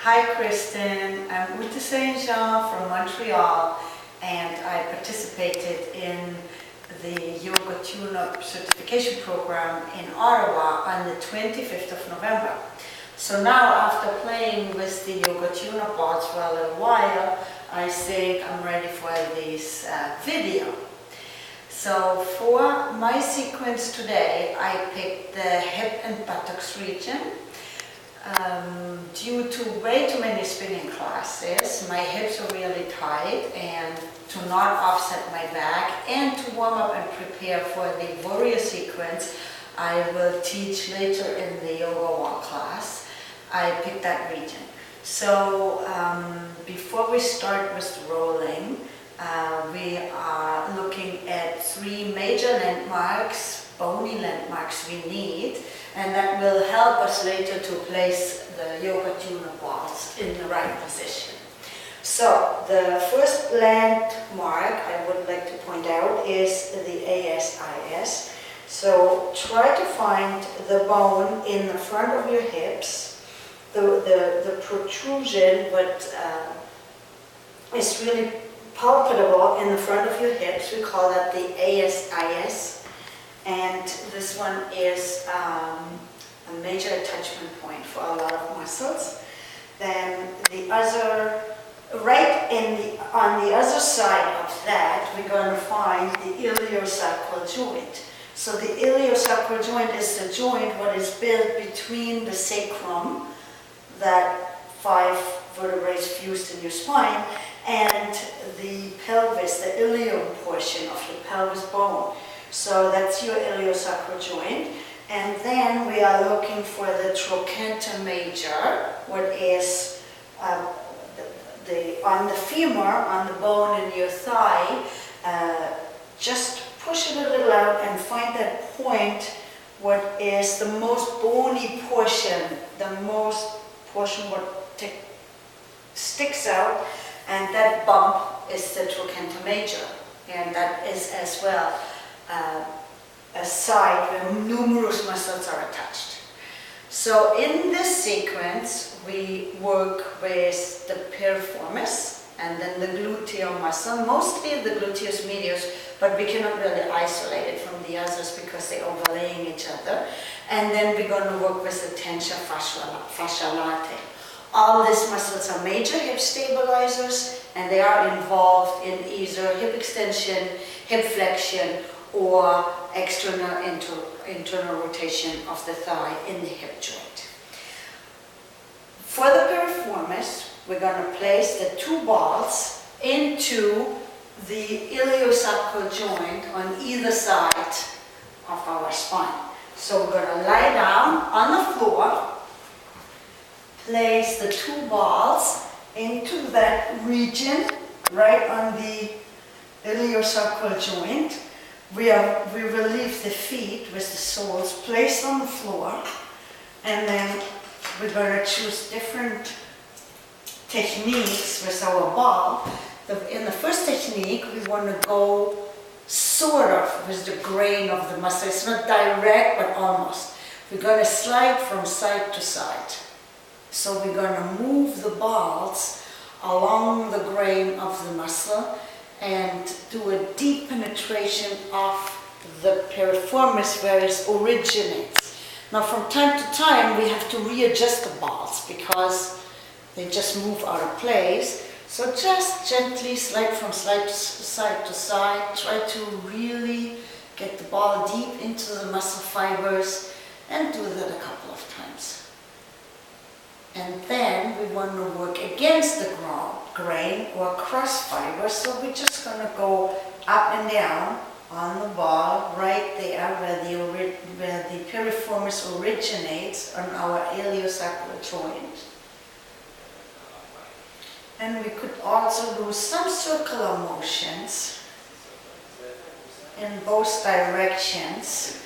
Hi Kristen, I'm Ute Saint Jean from Montreal, and I participated in the Yoga Tune-Up certification program in Ottawa on the 25th of November. So now, after playing with the Yoga Tune-Up balls for a little while, I think I'm ready for this video. So for my sequence today, I picked the hip and buttocks region. Due to way too many spinning classes, my hips are really tight, and to not offset my back and to warm up and prepare for the warrior sequence I will teach later in the yoga wall class, I picked that region. So before we start with the rolling, we are looking at three major landmarks, bony landmarks we need, and that will help us later to place the yoga tune-up balls in the right position. So the first landmark I would like to point out is the ASIS. So try to find the bone in the front of your hips, the protrusion what is really palpable in the front of your hips. We call that the ASIS. And this one is a major attachment point for a lot of muscles. Then the other, on the other side of that, we're going to find the iliosacral joint. So the iliosacral joint is the joint what is built between the sacrum, that 5 vertebrae fused in your spine, and the pelvis, the ilium portion of your pelvis bone. So that's your iliosacral joint. And then we are looking for the trochanter major, what is on the femur, on the bone in your thigh. Just push it a little out and find that point, what is the most bony portion, the most portion what sticks out, and that bump is the trochanter major. And that is as well a side where numerous muscles are attached. So in this sequence, we work with the piriformis and then the gluteal muscle, mostly the gluteus medius, but we cannot really isolate it from the others because they're overlaying each other. And then we're going to work with the tensor fascia latae. All these muscles are major hip stabilizers, and they are involved in either hip extension, hip flexion, or external internal rotation of the thigh in the hip joint. For the piriformis, we're going to place the two balls into the iliosacral joint on either side of our spine. So we're going to lie down on the floor, place the two balls into that region right on the iliosacral joint. We will leave the feet with the soles placed on the floor, and then we're going to choose different techniques with our ball. In the first technique, we want to go sort of with the grain of the muscle. It's not direct, but almost. We're going to slide from side to side. So we're going to move the balls along the grain of the muscle and do a deep penetration of the piriformis where it originates. Now from time to time we have to readjust the balls because they just move out of place. So just gently slide from side to side. Try to really get the ball deep into the muscle fibers and do that a couple of times. And then we want to work against the grain or cross fibers. So we're just going to go up and down on the ball right there where the piriformis originates on our iliosacral joint. And we could also do some circular motions in both directions.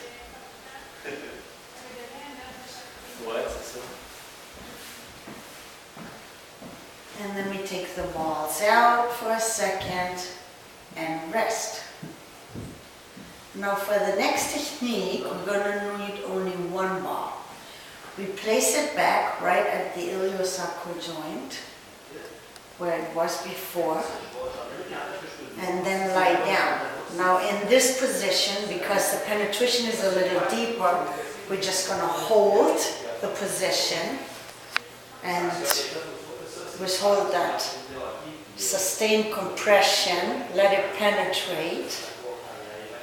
And then we take the balls out for a second and rest. Now for the next technique, we're going to need only one ball. We place it back right at the iliosacral joint, where it was before, and then lie down. Now in this position, because the penetration is a little deeper, we're just going to hold the position and withhold that sustained compression, let it penetrate,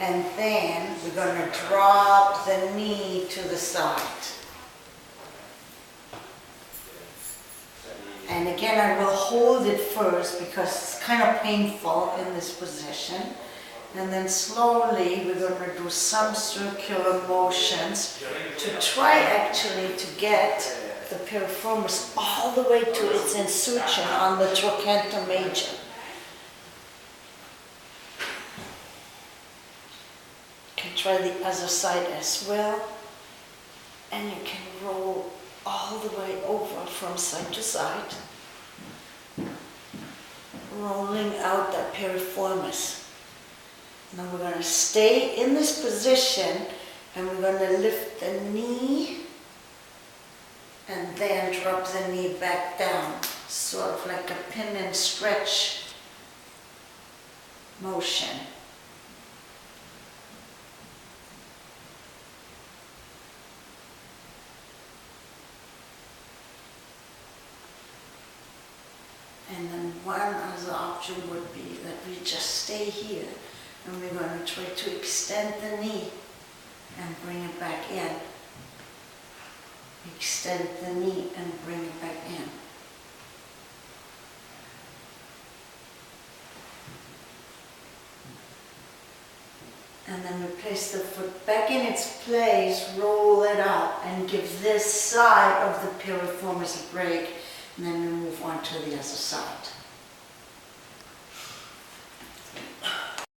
and then we're going to drop the knee to the side. And again, I will hold it first because it's kind of painful in this position. And then slowly we're going to do some circular motions to try actually to get the piriformis all the way to its insertion on the trochanter major. You can try the other side as well. And you can roll all the way over from side to side, rolling out that piriformis. Now we're going to stay in this position and we're going to lift the knee and then drop the knee back down, sort of like a pin and stretch motion. And then one other option would be that we just stay here and we're going to try to extend the knee and bring it back in. Extend the knee and bring it back in. And then we place the foot back in its place, roll it up, and give this side of the piriformis a break, and then we move on to the other side.